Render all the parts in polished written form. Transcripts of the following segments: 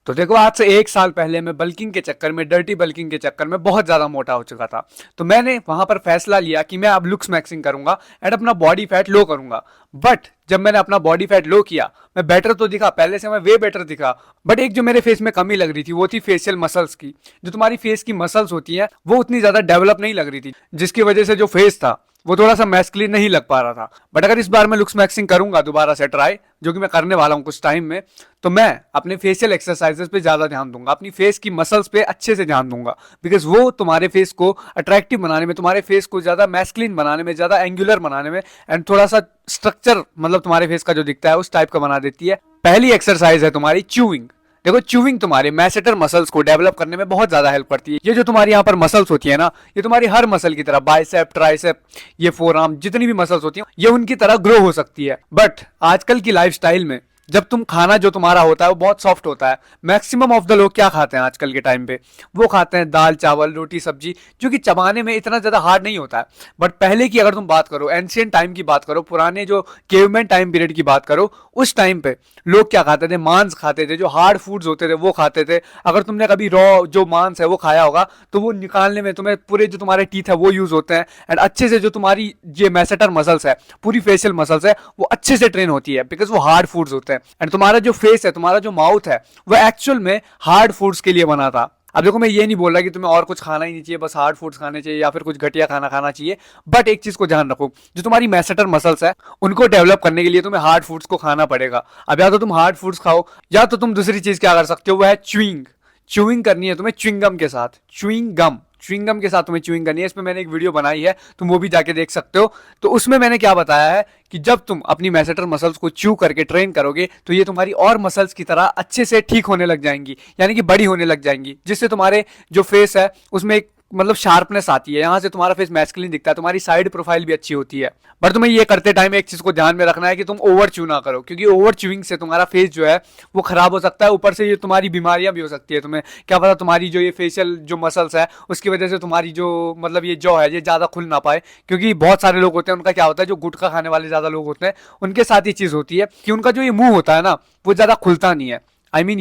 तो देखो, आज से 1 साल पहले मैं बल्किंग के चक्कर में, डर्टी बल्किंग के चक्कर में बहुत ज्यादा मोटा हो चुका था। तो मैंने वहां पर फैसला लिया कि मैं अब लुक्स मैक्सिंग करूंगा एंड अपना बॉडी फैट लो करूंगा। बट जब मैंने अपना बॉडी फैट लो किया, मैं बेटर तो दिखा, पहले से मैं वे बेटर दिखा। बट एक जो मेरे फेस में कमी लग रही थी वो थी फेशियल मसल्स की। जो तुम्हारी फेस की मसल्स होती हैं वो उतनी ज्यादा डेवलप नहीं लग रही थी, जिसकी वजह से जो फेस था वो थोड़ा सा मैस्कुलिन नहीं लग पा रहा था। बट अगर इस बार मैं लुक्स मैक्सिंग करूंगा दोबारा से ट्राई, जो कि मैं करने वाला हूं कुछ टाइम में, तो मैं अपने फेशियल एक्सरसाइजेस पे ज्यादा ध्यान दूंगा, अपनी फेस की मसल्स पे अच्छे से ध्यान दूंगा। बिकॉज वो तुम्हारे फेस को अट्रैक्टिव बनाने में, तुम्हारे फेस को ज्यादा मैस्कुलिन बनाने में, ज्यादा एंगुलर बनाने में एंड थोड़ा सा स्ट्रक्चर, मतलब तुम्हारे फेस का जो दिखता है उस टाइप का बना देती है। पहली एक्सरसाइज है तुम्हारी च्यूइंग। देखो, च्यूइंग तुम्हारे मैसेटर मसल्स को डेवलप करने में बहुत ज्यादा हेल्प करती है। ये जो तुम्हारी यहाँ पर मसल्स होती है ना, ये तुम्हारी हर मसल की तरह, बाइसेप, ट्राइसेप, ये फोर आर्म, जितनी भी मसल्स होती हैं ये उनकी तरह ग्रो हो सकती है। बट आजकल की लाइफस्टाइल में जब तुम खाना जो तुम्हारा होता है वो बहुत सॉफ्ट होता है। मैक्सिमम ऑफ द लोग क्या खाते हैं आजकल के टाइम पे, वो खाते हैं दाल चावल रोटी सब्जी, जो कि चबाने में इतना ज्यादा हार्ड नहीं होता है। बट पहले की अगर तुम बात करो, एंशियंट टाइम की बात करो, पुराने जो केवमैन टाइम पीरियड की बात करो, उस टाइम पे लोग क्या खाते थे, मांस खाते थे, जो हार्ड फूड्स होते थे वो खाते थे। अगर तुमने कभी रॉ जो मांस है वो खाया होगा तो वो निकालने में तुम्हें पूरे जो तुम्हारे टीथ है वो यूज होते हैं एंड अच्छे से जो तुम्हारी ये मैसेटर मसल्स है, पूरी फेशियल मसल्स है, वो अच्छे से ट्रेन होती है बिकॉज वो हार्ड फूड्स होते हैं। एंड तुम्हारा जो फेस है, तुम्हारा जो माउथ है, वो एक्चुअल में हार्ड फूड्स के लिए बना था। अब देखो, मैं ये नहीं बोल रहा कि तुम्हें और कुछ खाना ही नहीं चाहिए, बस हार्ड फूड्स खाने चाहिए या फिर कुछ घटिया खाना खाना चाहिए। बट एक चीज को ध्यान रखो, जो तुम्हारी मैसेटर मसल्स है उनको डेवलप करने के लिए तुम्हें हार्ड फूड्स को खाना पड़ेगा। अब या तो तुम हार्ड फूड्स खाओ, या तो तुम दूसरी चीज क्या कर सकते हो, वो है च्यूइंग। च्यूइंग करनी है तुम्हें च्युइंगम के साथ, च्युइंगम के साथ तुम्हें च्यूइंग करनी है। इसमें मैंने एक वीडियो बनाई है, तुम वो भी जाके देख सकते हो। तो उसमें मैंने क्या बताया है कि जब तुम अपनी मैसेटर मसल्स को च्यू करके ट्रेन करोगे तो ये तुम्हारी और मसल्स की तरह अच्छे से ठीक होने लग जाएंगी, यानी कि बड़ी होने लग जाएंगी, जिससे तुम्हारे जो फेस है उसमें एक मतलब शार्पनेस आती है, यहां से तुम्हारा फेस मैस्कुलिन दिखता है, तुम्हारी साइड प्रोफाइल भी अच्छी होती है। पर तुम्हें ये करते टाइम एक चीज को ध्यान में रखना है कि तुम ओवर च्यू ना करो, क्योंकि ओवर च्यूइंग से तुम्हारा फेस जो है वो खराब हो सकता है। ऊपर से ये तुम्हारी बीमारियां भी हो सकती है। तुम्हें क्या पता तुम्हारी जो ये फेशियल जो मसल्स है उसकी वजह से तुम्हारी जो मतलब ये जॉ है ये ज्यादा खुल ना पाए। क्योंकि बहुत सारे लोग होते हैं, उनका क्या होता है, जो गुटखा खाने वाले ज्यादा लोग होते हैं उनके साथ ये चीज होती है कि उनका जो ये मुंह होता है ना वो ज्यादा खुलता नहीं है। आई मीन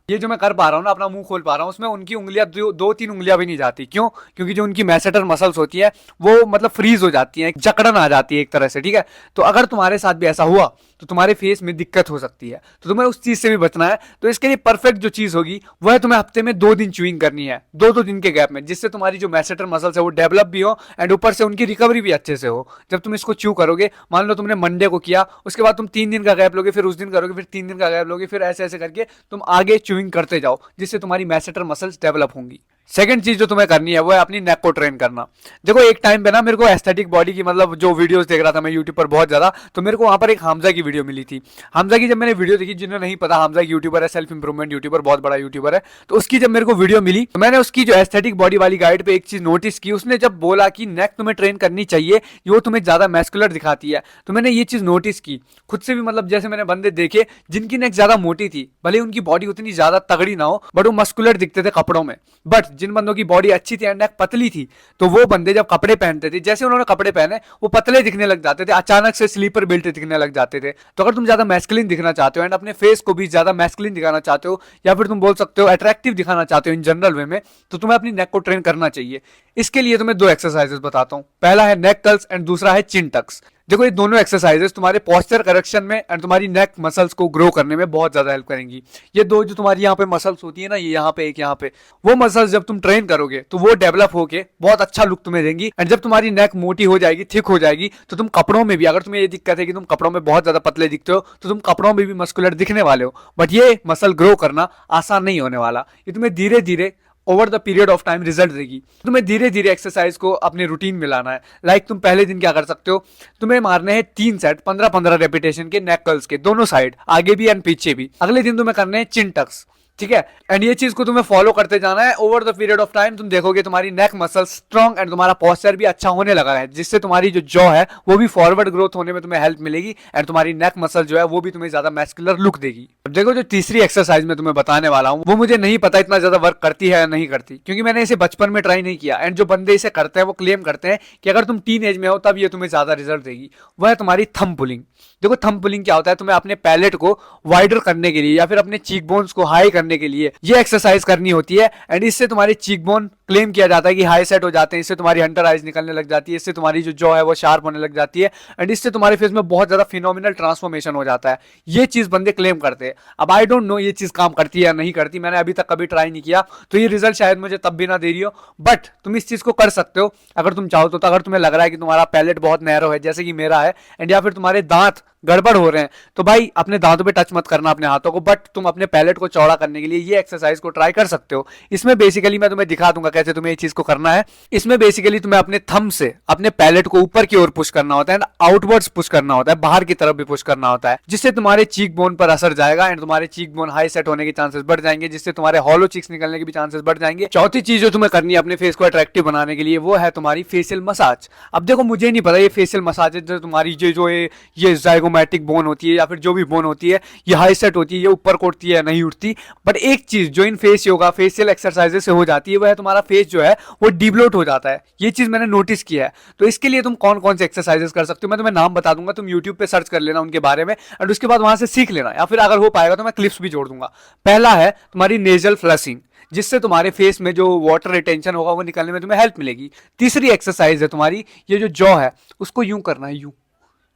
ये जो मैं कर पा रहा हूँ ना, अपना मुंह खोल पा रहा हूँ, उसमें उनकी उंगलियां दो तीन उंगलियां भी नहीं जाती। क्यों? क्योंकि जो उनकी मैसेटर मसल्स होती है वो मतलब फ्रीज हो जाती है, जकड़न आ जाती है एक तरह से। ठीक है, तो अगर तुम्हारे साथ भी ऐसा हुआ तो तुम्हारे फेस में दिक्कत हो सकती है, तो तुम्हें उस चीज से भी बचना है। तो इसके लिए परफेक्ट जो चीज होगी वो है तुम्हें हफ्ते में 2 दिन च्यूइंग करनी है, दो दिन के गैप में, जिससे तुम्हारी जो मैसेटर मसल्स है वो डेवलप भी हो एंड ऊपर से उनकी रिकवरी भी अच्छे से हो। जब तुम इसको च्यू करोगे, मान लो तुमने मंडे को किया, उसके बाद तुम 3 दिन का गैप लोगे, फिर उस दिन करोगे, फिर 3 दिन का गैप लोगे, फिर ऐसे ऐसे करके तुम आगे च्यूइंग करते जाओ, जिससे तुम्हारी मैसेटर मसल्स डेवलप होंगी। सेकंड चीज जो तुम्हें करनी है वो है अपनी नेक को ट्रेन करना। देखो, एक टाइम पे ना मेरे को एस्थेटिक बॉडी की मतलब जो वीडियोस देख रहा था मैं यूट्यूब पर बहुत ज्यादा, तो मेरे को वहां पर एक हमजा की वीडियो मिली थी। हमजा की जब मैंने वीडियो देखी, जिन्हें नहीं पता, हमजा एक यूट्यूबर है, सेल्फ इंप्रूवमेंट यूट्यूबर, बहुत बड़ा यूट्यूबर है। तो उसकी जब मेरे को वीडियो मिली तो मैंने उसकी जो एस्थेटिक बॉडी वाली गाइड पे एक चीज नोटिस की। उसने जब बोला कि नेक तुम्हें ट्रेन करनी चाहिए, वो तुम्हें ज्यादा मैस्कुलर दिखाती है, तो मैंने ये चीज नोटिस की खुद से भी। मतलब जैसे मैंने बंदे देखे जिनकी नेक ज्यादा मोटी थी, भले उनकी बॉडी उतनी ज्यादा तगड़ी ना हो, बट वो मस्कुलर दिखते थे कपड़ों में। बट जिन बंदों की बॉडी अच्छी थी एंड नेक पतली थी, तो वो बंदे जब कपड़े पहनते थे, जैसे उन्होंने कपड़े पहने वो पतले दिखने लग जाते थे, अचानक से स्लीपर बेल्ट दिखने लग जाते थे। तो अगर तुम ज्यादा मैस्कुलिन दिखना चाहते हो एंड अपने फेस को भी ज्यादा मैस्कुलिन दिखाना चाहते हो, या फिर तुम बोल सकते हो अट्रैक्टिव दिखाना चाहते हो इन जनरल वे में, तो तुम्हें अपनी नेक को ट्रेन करना चाहिए। इसके लिए तुम्हें 2 एक्सरसाइजेस बताता हूं। पहला है नेक कर्ल्स एंड दूसरा है चिन टक्स। देखो, ये दोनों एक्सरसाइजेस तुम्हारे पोस्चर करेक्शन में एंड तुम्हारी नेक मसल्स को ग्रो करने में बहुत ज्यादा हेल्प करेंगी। ये दो जो तुम्हारी यहाँ पे मसल्स होती है ना, ये यहाँ पे एक यहाँ पे, वो मसल्स जब तुम ट्रेन करोगे तो वो डेवलप होके बहुत अच्छा लुक तुम्हें देंगी। एंड जब तुम्हारी नेक मोटी हो जाएगी, थिक हो जाएगी, तो तुम कपड़ों में भी, अगर तुम्हें ये दिक्कत है कि तुम कपड़ों में बहुत ज्यादा पतले दिखते हो, तो तुम कपड़ों में भी मस्कुलर दिखने वाले हो। बट ये मसल ग्रो करना आसान नहीं होने वाला, ये तुम्हें धीरे धीरे over the period of time result देगी। तुम्हें धीरे धीरे एक्सरसाइज को अपने रूटीन में लाना है। लाइक तुम पहले दिन क्या कर सकते हो, तुम्हें मारने हैं 3 सेट 15-15 रेपिटेशन के नेक कर्ल्स के, दोनों साइड, आगे भी एंड पीछे भी। अगले दिन तुम्हें करने हैं चिन टक्स। ठीक है। एंड ये चीज को तुम्हें फॉलो करते जाना है over the period of time. तुम देखोगे तुम्हारी नेक मसल स्ट्रांग एंड तुम्हारा पोस्चर भी अच्छा होने लगा है, जिससे तुम्हारी जो जॉ है वो भी फॉरवर्ड ग्रोथ होने में तुम्हें हेल्प मिलेगी एंड तुम्हारी नेक मसल जो है वो भी तुम्हें ज्यादा मैस्कुलर लुक देगी। अब देखो जो तीसरी एक्सरसाइज मैं तुम्हें बताने वाला हूँ वो मुझे नहीं पता इतना ज्यादा वर्क करती है या नहीं करती, क्योंकि मैंने इसे बचपन में ट्राई नहीं किया। एंड जो बंदे इसे करते हैं वो क्लेम करते हैं कि अगर तुम टीन एज में हो तब ये तुम्हें ज्यादा रिजल्ट देगी। वह है तुम्हारी थंब पुलिंग। देखो थंब पुलिंग क्या होता है, तुम्हें अपने पैलेट को वाइडर करने के लिए या फिर अपने चीक बोन्स को हाई करने के लिए ये एक्सरसाइज करनी होती है। एंड इससे तुम्हारे चीक बोन क्लेम किया जाता है कि हाई सेट हो जाते हैं, इससे तुम्हारी हंटर आइज निकलने लग जाती है, इससे तुम्हारी जो जॉ है वो शार्प होने लग जाती है एंड इससे तुम्हारे फेस में बहुत ज्यादा फिनोमिनल ट्रांसफॉर्मेशन हो जाता है। ये चीज बंदे क्लेम करते हैं। अब आई डोंट नो ये चीज काम करती है या नहीं करती, मैंने अभी तक कभी ट्राई नहीं किया, तो ये रिजल्ट शायद मुझे तब भी ना दे रही हो, बट तुम इस चीज को कर सकते हो अगर तुम चाहो तो। अगर तुम्हें लग रहा है कि तुम्हारा पैलेट बहुत नैरो है जैसे कि मेरा है एंड या फिर तुम्हारे दांत गड़बड़ हो रहे हैं, तो भाई अपने दांतों पे टच मत करना अपने हाथों को, बट तुम अपने पैलेट को चौड़ा करने के लिए ये एक्सरसाइज को ट्राई कर सकते हो। इसमें बेसिकली मैं तुम्हें दिखा दूंगा कैसे तुम्हें ये चीज को करना है। इसमें बेसिकली तुम्हें अपने थंब से अपने पैलेट को ऊपर की ओर पुश करना होता है एंड आउटवर्ड्स पुश करना होता है, बाहर की तरफ भी पुश करना होता है, जिससे तुम्हारे चीक बोन पर असर जाएगा एंड तुम्हारे चीक बोन हाई सेट होने के चांसेस बढ़ जाएंगे, जिससे तुम्हारे हॉलो चीक्स निकलने के भी चांसेस बढ़ जाएंगे। चौथी चीज जो तुम्हें करनी है अपने फेस को अट्रैक्टिव बनाने के लिए वो है तुम्हारी फेशियल मसाज। अब देखो मुझे नहीं पता ये फेशियल मसाज जो तुम्हारी जो ये जाइगोमैटिक बोन होती है या फिर जो भी बोन होती है ये हाई सेट होती है, ये ऊपर को उठती है नहीं उठती, बट एक चीज जो इन फेस योगा फेशियल एक्सरसाइजेस से हो जाती है वह है तुम्हारा फेस जो है वो डिब्लोट हो जाता है। ये चीज मैंने नोटिस किया है। तो इसके लिए तुम कौन कौन से एक्सरसाइजेस कर सकते हो मैं तुम्हें नाम बता दूंगा, तुम यूट्यूब पे सर्च कर लेना उनके बारे में एंड उसके बाद वहां से सीख लेना, या फिर अगर हो पाएगा तो मैं क्लिप्स भी जोड़ दूंगा। पहला है तुम्हारी नेजल फ्लशिंग, जिससे तुम्हारे फेस में जो वाटर रिटेंशन होगा वो निकलने में तुम्हें हेल्प मिलेगी। तीसरी एक्सरसाइज है तुम्हारी ये जो जॉ है उसको यूं करना है, यूं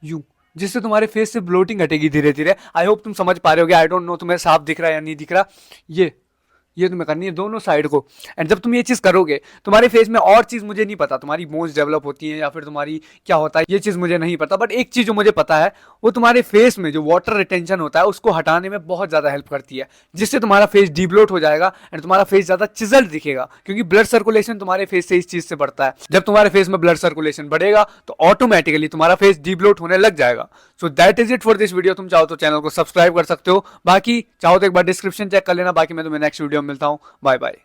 यूं, जिससे तुम्हारे फेस से ब्लोटिंग हटेगी धीरे धीरे। आई होप तुम समझ पा रहे होगे। आई डोंट नो तुम्हें साफ दिख रहा है या नहीं दिख रहा। ये तुम्हें करनी है दोनों साइड को। एंड जब तुम ये चीज करोगे तुम्हारे फेस में और चीज मुझे नहीं पता, तुम्हारी बोन्स डेवलप होती हैं या फिर तुम्हारी क्या होता है ये चीज मुझे नहीं पता, बट एक चीज जो मुझे पता है वो तुम्हारे फेस में जो वाटर रिटेंशन होता है उसको हटाने में बहुत ज्यादा हेल्प करती है, जिससे तुम्हारा फेस डिब्लोट हो जाएगा एंड तुम्हारा फेस ज्यादा चिजल्ड दिखेगा, क्योंकि ब्लड सर्कुलेशन तुम्हारे फेस से इस चीज से बढ़ता है। जब तुम्हारे फेस में ब्लड सर्कुलेशन बढ़ेगा तो ऑटोमेटिकली तुम्हारा फेस डिब्लोट होने लग जाएगा। So that is it for this video. तुम चाहो तो चैनल को सब्सक्राइब कर सकते हो, बाकी चाहो तो एक बार डिस्क्रिप्शन चेक कर लेना। बाकी मैं तुम्हें नेक्स्ट वीडियो में मिलता हूँ। Bye bye.